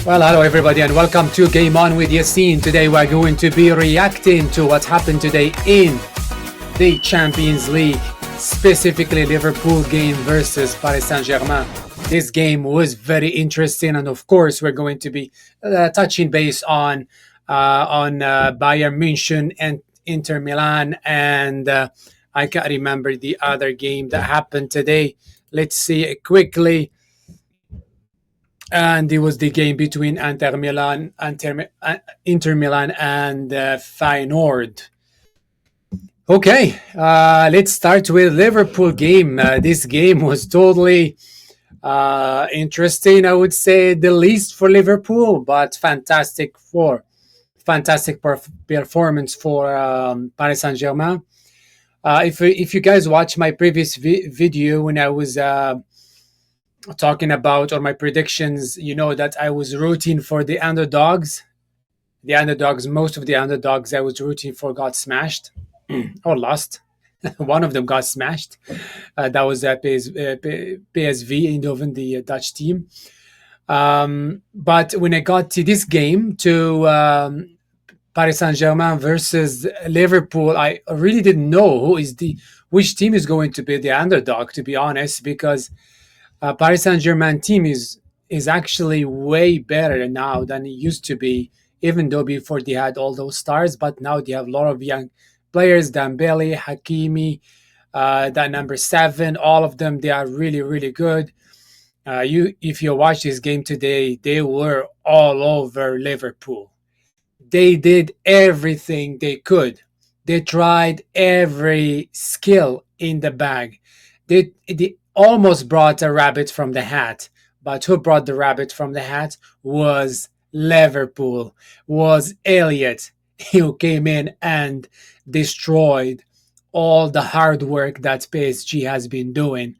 Well, hello everybody, and welcome to Game On with Yassine. Today we're going to be reacting to what happened today in the Champions League, specifically Liverpool game versus Paris Saint-Germain. This game was very interesting, and of course, we're going to be touching base on Bayern München and Inter Milan, and I can't remember the other game that happened today. Let's see it quickly. And it was the game between Inter Milan and Feyenoord. Okay, let's start with Liverpool game. This game was totally interesting. I would say the least for Liverpool, but fantastic performance for Paris Saint Germain. If you guys watch my previous video when I was talking about or my predictions, you know that I was rooting for the underdogs. Most of the underdogs I was rooting for got smashed or lost. One of them got smashed. That was PSV Eindhoven, the Dutch team. But when I got to this game, to Paris Saint-Germain versus Liverpool, I really didn't know which team is going to be the underdog, to be honest, because Paris Saint-Germain team is actually way better now than it used to be, even though before they had all those stars, but now they have a lot of young players, Dembele, Hakimi, that number 7, all of them, they are really, really good. If you watch this game today, they were all over Liverpool. They did everything they could. They tried every skill in the bag. They almost brought a rabbit from the hat, but who brought the rabbit from the hat was Liverpool, was Elliot, who came in and destroyed all the hard work that PSG has been doing.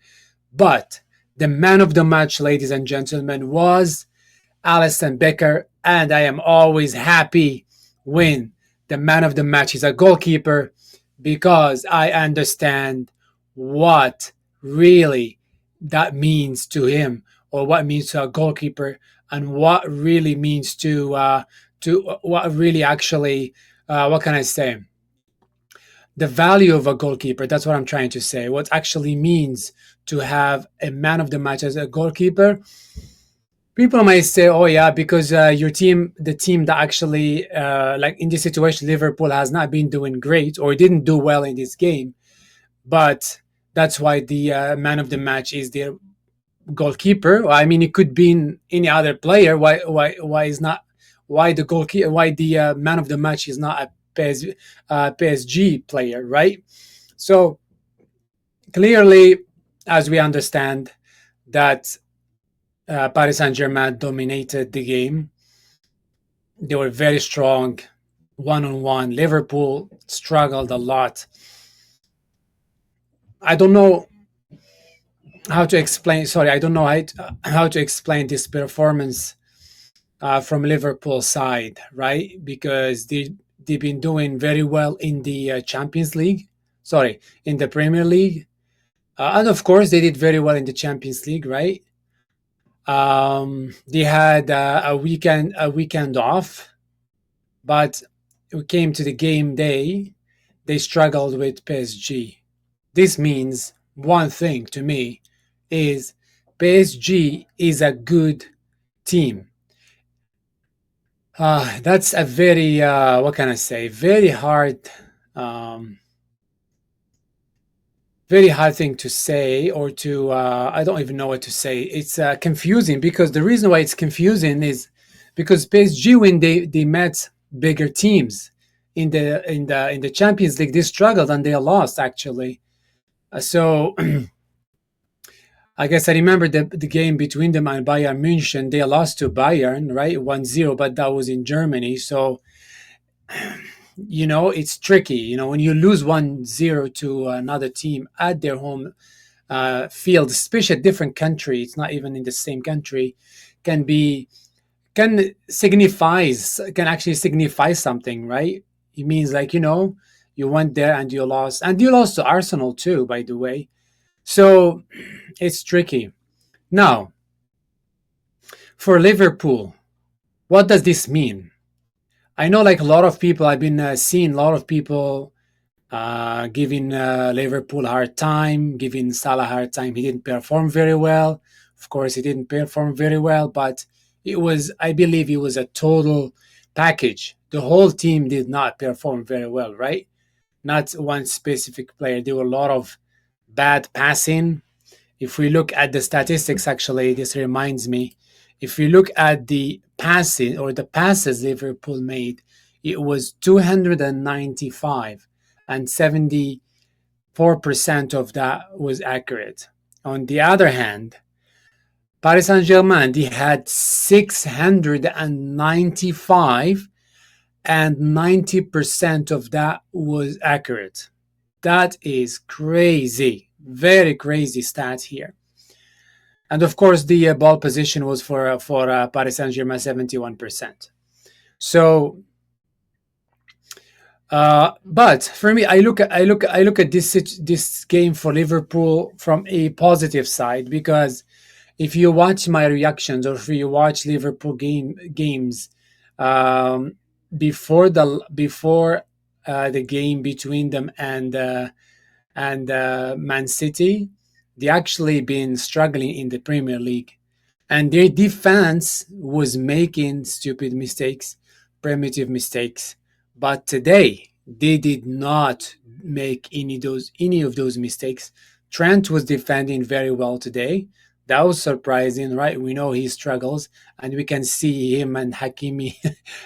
But the man of the match, ladies and gentlemen, was Alisson Becker, and I am always happy when the man of the match is a goalkeeper, because I understand what really that means to him, or what means to a goalkeeper, and what really means to what really actually what can I say, the value of a goalkeeper. That's what I'm trying to say, what actually means to have a man of the match as a goalkeeper. People might say, oh yeah, because your team, the team that actually like in this situation, Liverpool has not been doing great or didn't do well in this game, but that's why the man of the match is the goalkeeper. I mean, it could be any other player. Why is not? Why the goalkeeper? Why the man of the match is not a PSG player, right? So clearly, as we understand, that Paris Saint-Germain dominated the game. They were very strong one-on-one. Liverpool struggled a lot. I don't know how to explain. Sorry, I don't know how to explain this performance from Liverpool side, right? Because they've been doing very well in the Champions League. Sorry, in the Premier League, and of course they did very well in the Champions League, right? They had a weekend off, but it came to the game day, they struggled with PSG. This means one thing to me, is PSG is a good team. That's a very what can I say? Very hard thing to say, or to I don't even know what to say. It's confusing, because the reason why it's confusing is because PSG, when they met bigger teams in the Champions League, they struggled and they lost actually. So I guess I remember the game between them and Bayern München. They lost to Bayern, right? 1-0, but that was in Germany. So, it's tricky. When you lose 1-0 to another team at their home field, especially a different country, it's not even in the same country, can actually signify something, right? It means, like, you went there and you lost. And you lost to Arsenal too, by the way. So it's tricky. Now, for Liverpool, What does this mean? I know, like a lot of people, I've been seeing a lot of people giving Liverpool a hard time, giving Salah a hard time. He didn't perform very well. Of course, he didn't perform very well, but I believe it was a total package. The whole team did not perform very well, right? Not one specific player. There were a lot of bad passing. If we look at the statistics, actually, this reminds me. If we look at the passing or the passes Liverpool made, it was 295 and 74% of that was accurate. On the other hand, Paris Saint-Germain, they had 695 and 90% of that was accurate. That is crazy. Very crazy stat here. And of course, the ball position was for Paris Saint Germain 71%. So, but for me, I look at this game for Liverpool from a positive side, because if you watch my reactions or if you watch Liverpool games um, before the game between them and Man City, they actually been struggling in the Premier League, and their defense was making stupid mistakes, primitive mistakes. But today they did not make any of those mistakes. Trent was defending very well today. That was surprising, right? We know he struggles, and we can see him and Hakimi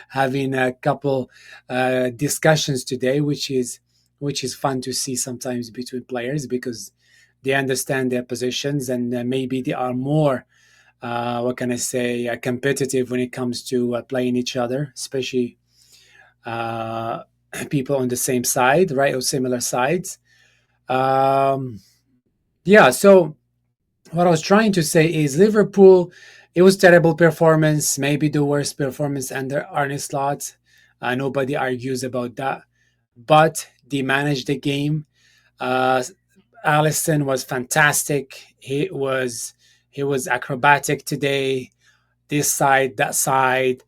having a couple discussions today, which is fun to see sometimes between players, because they understand their positions, and maybe they are more what can I say, competitive when it comes to playing each other, especially uh, people on the same side, right, or similar sides. Um, yeah. So what I was trying to say is Liverpool. It was terrible performance, maybe the worst performance under Arne Slot. Nobody argues about that, but they managed the game. Uh, Allison was fantastic. He was acrobatic today. This side, that side,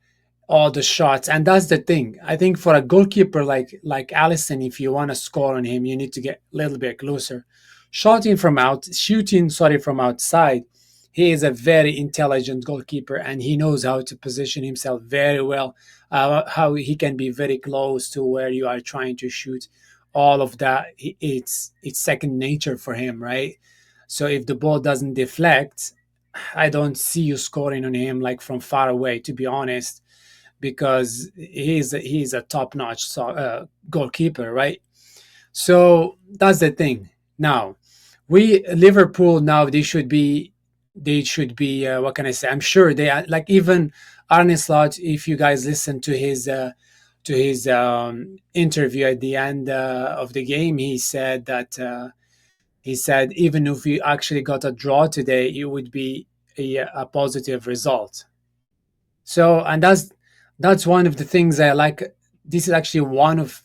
all the shots, and that's the thing. I think for a goalkeeper like Allison, if you want to score on him, you need to get a little bit closer. Shooting, sorry, from outside. He is a very intelligent goalkeeper, and he knows how to position himself very well. How he can be very close to where you are trying to shoot. All of that, it's second nature for him, right? So if the ball doesn't deflect, I don't see you scoring on him like from far away, to be honest, because he's a top notch goalkeeper, right? So that's the thing. Now, we Liverpool now they should be what can I say? I'm sure they are, like, even Arne Slot. If you guys listen to his interview at the end of the game, he said even if we actually got a draw today, it would be a positive result. So, and that's one of the things I like. This is actually one of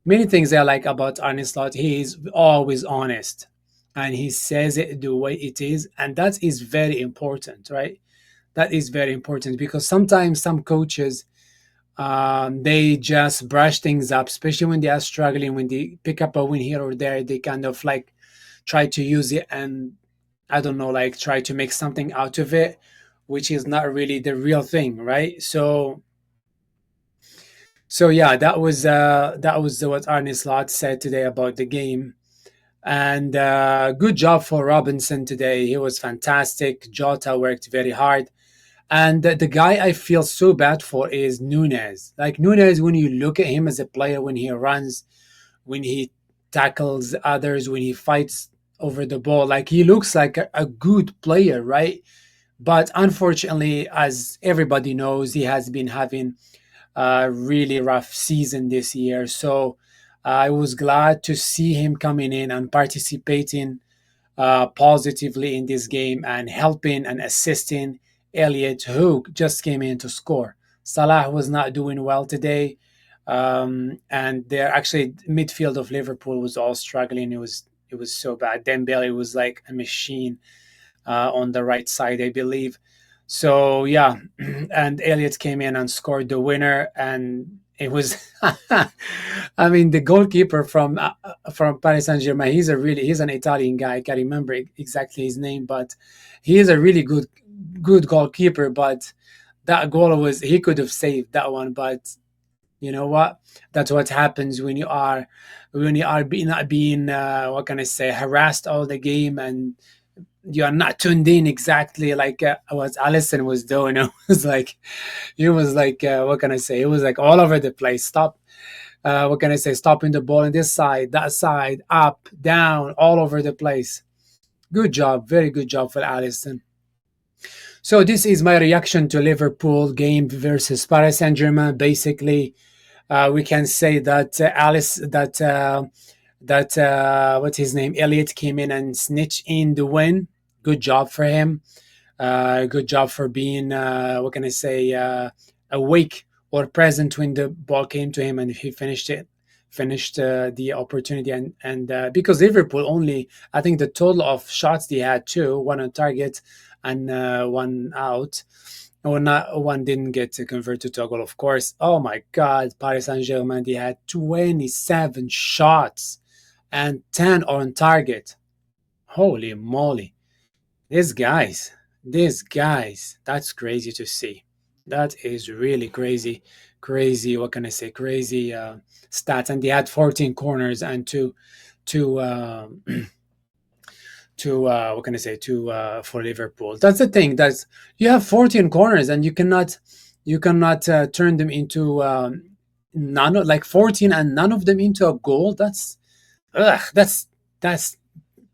many things I like about Arne Slot. He is always honest, and he says it the way it is, and that is very important, right? That is very important, because sometimes some coaches they just brush things up, especially when they are struggling. When they pick up a win here or there, they kind of like try to use it, and I don't know, like try to make something out of it, which is not really the real thing, right? So yeah, that was what Arne Slot said today about the game, and good job for Robinson today. He was fantastic. Jota worked very hard, and the guy I feel so bad for is Nunez. Like Nunez, when you look at him as a player, when he runs, when he tackles others, when he fights over the ball, like he looks like a good player, right? But unfortunately, as everybody knows, he has been having a really rough season this year. So I was glad to see him coming in and participating positively in this game and helping and assisting Elliot, who just came in to score. Salah was not doing well today. And they're actually midfield of Liverpool was all struggling. It was so bad. Dembele was like a machine on the right side, I believe. So yeah, and Elliott came in and scored the winner, and it was, I mean, the goalkeeper from Paris Saint Germain. He's an Italian guy. I can't remember exactly his name, but he is a really good goalkeeper. But that goal was, he could have saved that one, but you know what? That's what happens when you are being what can I say, harassed all the game, and you are not tuned in exactly like what Allison was doing. It was like, what can I say? It was like all over the place. What can I say? Stopping the ball on this side, that side, up, down, all over the place. Good job, very good job for Allison. So this is my reaction to Liverpool game versus Paris Saint Germain. Basically, we can say that Alice that what's his name, Elliot, came in and snitched in the win. Good job for him. Good job for being what can I say, awake or present when the ball came to him and he finished the opportunity, and because Liverpool only, I think the total of shots they had two, one on target and one out. One didn't get converted to a goal, of course. Oh my God, Paris Saint Germain, they had 27 shots and 10 on target. Holy moly. These guys, that's crazy to see. That is really crazy. Crazy, what can I say? Crazy stats. And they had 14 corners and two to what can I say, to for Liverpool. That's the thing. That's, you have 14 corners and you cannot turn them into none of, like 14 and none of them into a goal. That's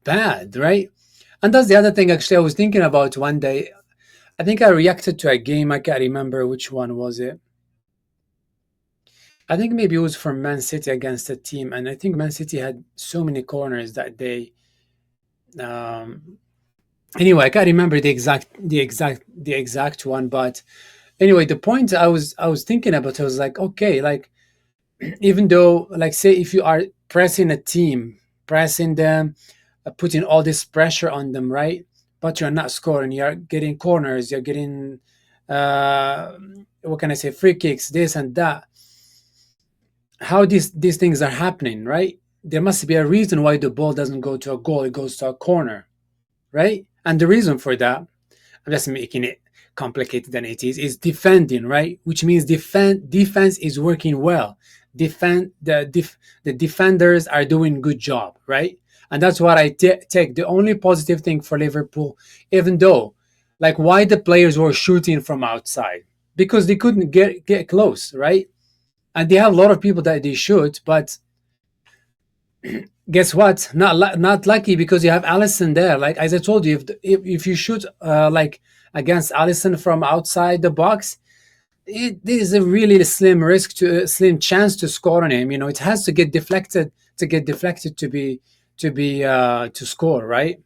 bad, right? And that's the other thing actually I was thinking about one day. I think I reacted to a game. I can't remember which one was it. I think maybe it was for Man City against a team, and I think Man City had so many corners that they um, anyway, I can't remember the exact one, but anyway, the point I was thinking about, I was like, okay, like, even though, like, say if you are pressing a team, pressing them, putting all this pressure on them, right? But you're not scoring, you're getting corners, you're getting uh what can I say, free kicks, this and that. How these things are happening, right? There must be a reason why the ball doesn't go to a goal, it goes to a corner, right? And the reason for that, I'm just making it complicated than it is defending, right? Which means defense is working well. The defenders are doing good job, right? And that's what I take the only positive thing for Liverpool, even though, like, why the players were shooting from outside, because they couldn't get close, right? And they have a lot of people that they shoot, but guess what? Not lucky, because you have Allison there. Like, as I told you, if you shoot like against Allison from outside the box, it is a really slim chance to score on him. It has to get deflected to score, right?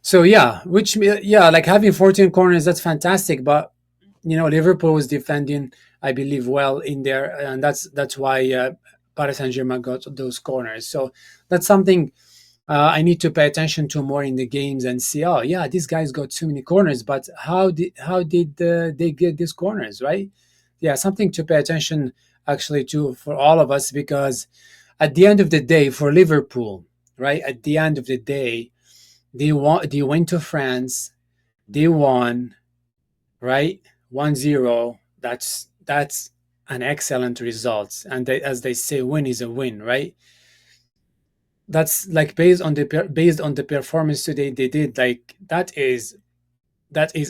So yeah, like having 14 corners, that's fantastic. But Liverpool was defending, I believe, well in there, and that's why Paris Saint Germain got those corners. So that's something I need to pay attention to more in the games and see. Oh yeah, these guys got so many corners, but how did they get these corners, right? Yeah, something to pay attention actually to for all of us, because at the end of the day, for Liverpool, right? At the end of the day, they went to France, they won, right? 1-0. That's an excellent result, and as they say, win is a win, right? That's like based on the performance today they did. Like, that is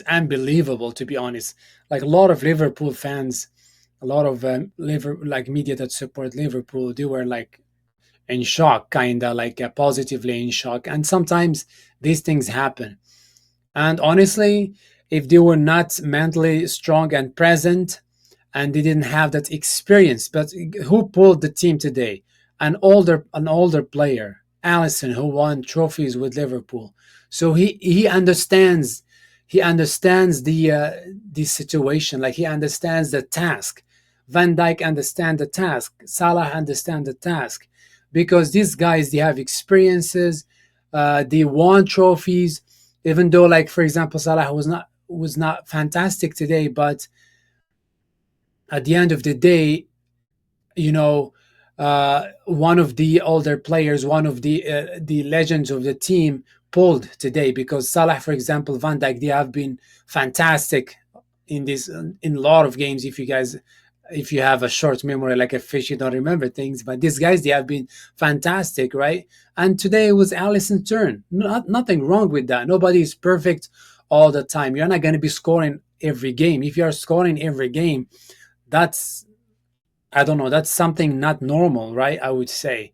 unbelievable, to be honest. Like, a lot of Liverpool fans, a lot of like media that support Liverpool, they were like in shock, kind of like positively in shock. And sometimes these things happen. And honestly, if they were not mentally strong and present, and they didn't have that experience, but who pulled the team today? An older player, Allison, who won trophies with Liverpool. So he understands the situation. Like, he understands the task. Van Dijk understand the task. Salah understand the task, because these guys, they have experiences. They won trophies, even though, like, for example, Salah was not fantastic today, but at the end of the day, you know, one of the older players, one of the legends of the team pulled today, because Salah, for example, Van Dijk, they have been fantastic in this in a lot of games. If you guys, if you have a short memory like a fish, you don't remember things. But these guys, they have been fantastic, right? And today it was Allison's turn. Nothing wrong with that. Nobody is perfect all the time. You're not going to be scoring every game. If you are scoring every game, that's, I don't know, that's something not normal, right? I would say.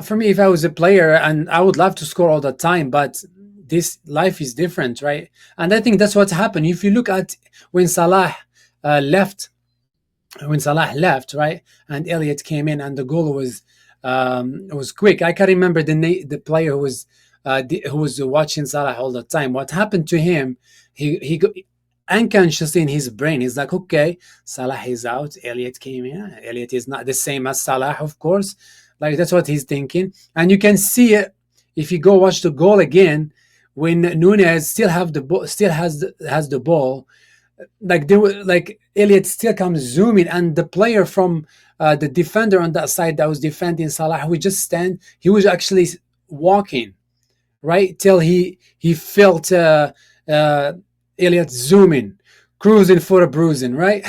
For me, if I was a player, and I would love to score all the time, but this life is different, right? And I think that's what's happened. If you look at when Salah left, right, and Elliot came in, and the goal was quick. I can remember the player who was watching Salah all the time. What happened to him? He unconsciously in his brain, he's like, okay, Salah is out, Elliot came in. Elliot is not the same as Salah, of course. Like that's what he's thinking, and you can see it if you go watch the goal again when Nunez still have the ball, still has the ball, like they were like Elliot still comes zooming, and the player from the defender on that side that was defending Salah would just stand. He was actually walking right till he felt uh, Elliot zooming, cruising for a bruising, right?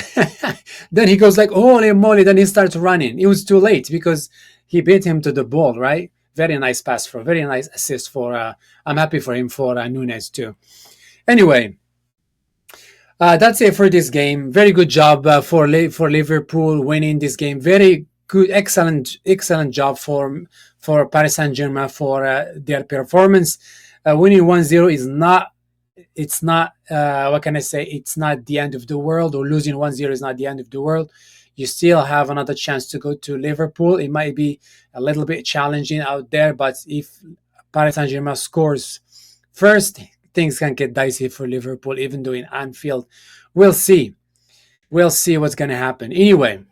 Then he goes like, holy moly! Then he starts running. It was too late because he beat him to the ball, right? Very nice pass for, very nice assist for. I'm happy for him for Nunez too. Anyway, that's it for this game. Very good job for Liverpool winning this game. Very good, excellent job for Paris Saint Germain for their performance. Winning 1-0 is not. It's not. What can I say? It's not the end of the world. Or losing 1-0 is not the end of the world. You still have another chance to go to Liverpool. It might be a little bit challenging out there, but if Paris Saint Germain scores first, things can get dicey for Liverpool, even though in Anfield. We'll see. We'll see what's going to happen. Anyway,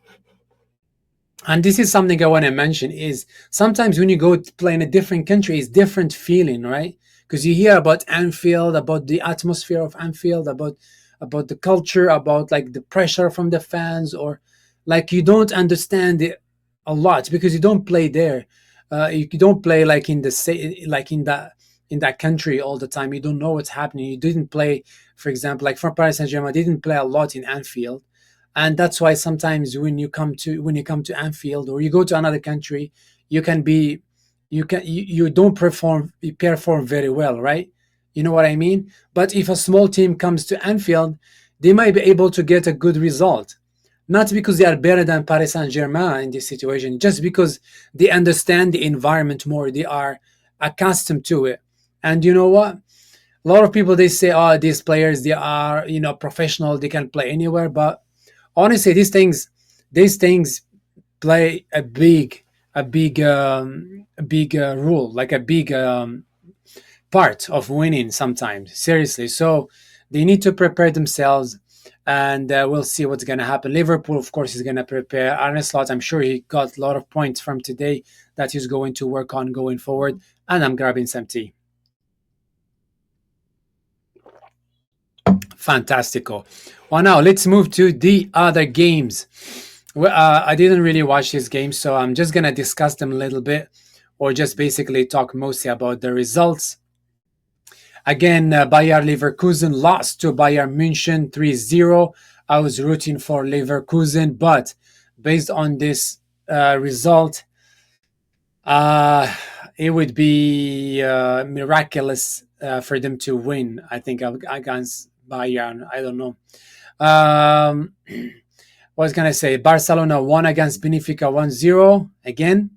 and this is something I want to mention is sometimes when you go to play in a different country, it's different feeling, right? Because you hear about Anfield, about the atmosphere of Anfield, about the culture, about like the pressure from the fans, or like you don't understand it a lot because you don't play there. You don't play like in the like in that country all the time. You don't know what's happening. You didn't play, for example, like for Paris Saint Germain, didn't play a lot in Anfield, and that's why sometimes when you come to Anfield or you go to another country, you can be you don't perform you perform very well, right? You know what I mean? But if a small team comes to Anfield, they might be able to get a good result, not because they are better than Paris Saint Germain in this situation, just because they understand the environment more. They are accustomed to it. And you know what? A lot of people they say, "Oh, these players they are professional. They can play anywhere." But honestly, these things play a big rule, like a big part of winning. Sometimes, seriously. So they need to prepare themselves, and we'll see what's going to happen. Liverpool, of course, is going to prepare. Arne Slot, I'm sure he got a lot of points from today that he's going to work on going forward. And I'm grabbing some tea. Fantastico. Well, now let's move to the other games. Well, I didn't really watch these games, so I'm just gonna discuss them a little bit, or just basically talk mostly about the results. Again, Bayer Leverkusen lost to Bayern München 3-0. I was rooting for Leverkusen, but based on this result, uh, it would be miraculous for them to win. I think against Bayern. I don't know. Um, what was gonna say? Barcelona won against Benefica 1-0. Again,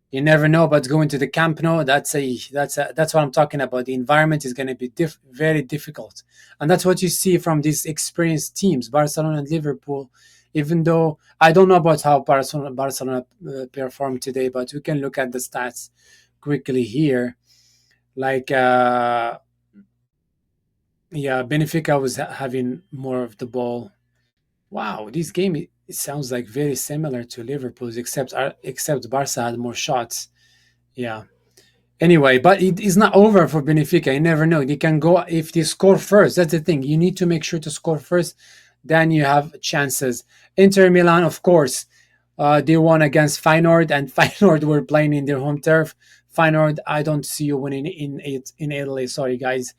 you never know about going to the Camp Nou. That's what I'm talking about. The environment is going to be very difficult, and that's what you see from these experienced teams, Barcelona and Liverpool. Even though I don't know about how Barcelona performed today, but we can look at the stats quickly here. Like, yeah, Benefica was having more of the ball. Wow, this game it sounds like very similar to Liverpool's, except Barca had more shots. Yeah. Anyway, but it is not over for Benefica. You never know. They can go if they score first. That's the thing. You need to make sure to score first. Then you have chances. Inter Milan, of course, they won against Feyenoord, and Feyenoord were playing in their home turf. Feyenoord, I don't see you winning in Italy. Sorry, guys.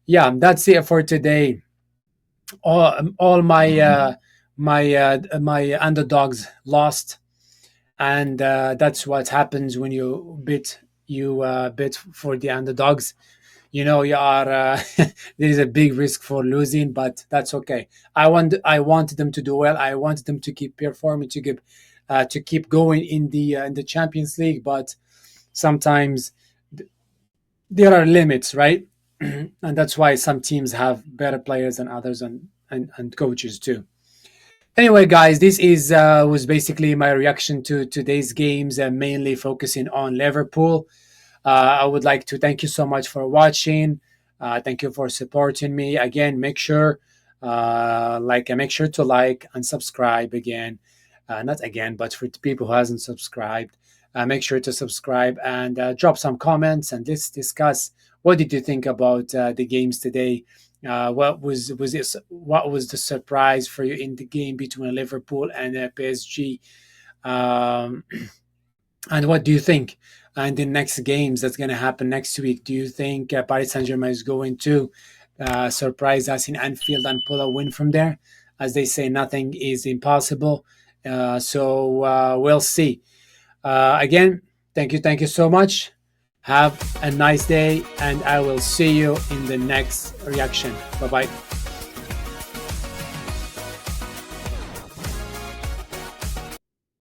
Yeah, that's it for today. All my underdogs lost, and that's what happens when you bid for the underdogs. You know you are there is a big risk for losing, but that's okay. I want them to do well. I want them to keep performing, to keep going in the Champions League, but sometimes there are limits, right? And that's why some teams have better players than others, and coaches too. Anyway, guys, this is was basically my reaction to today's games, mainly focusing on Liverpool. I would like to thank you so much for watching. Thank you for supporting me. Again, make sure to like and subscribe again. Not again, but for the people who hasn't subscribed, make sure to subscribe and drop some comments, and let's discuss what did you think about the games today. What was the surprise for you in the game between Liverpool and PSG? Um, and what do you think? And the next games that's going to happen next week, do you think Paris Saint Germain is going to surprise us in Anfield and pull a win from there? As they say, nothing is impossible. So we'll see. Again, thank you so much. Have a nice day, and I will see you in the next reaction. Bye bye.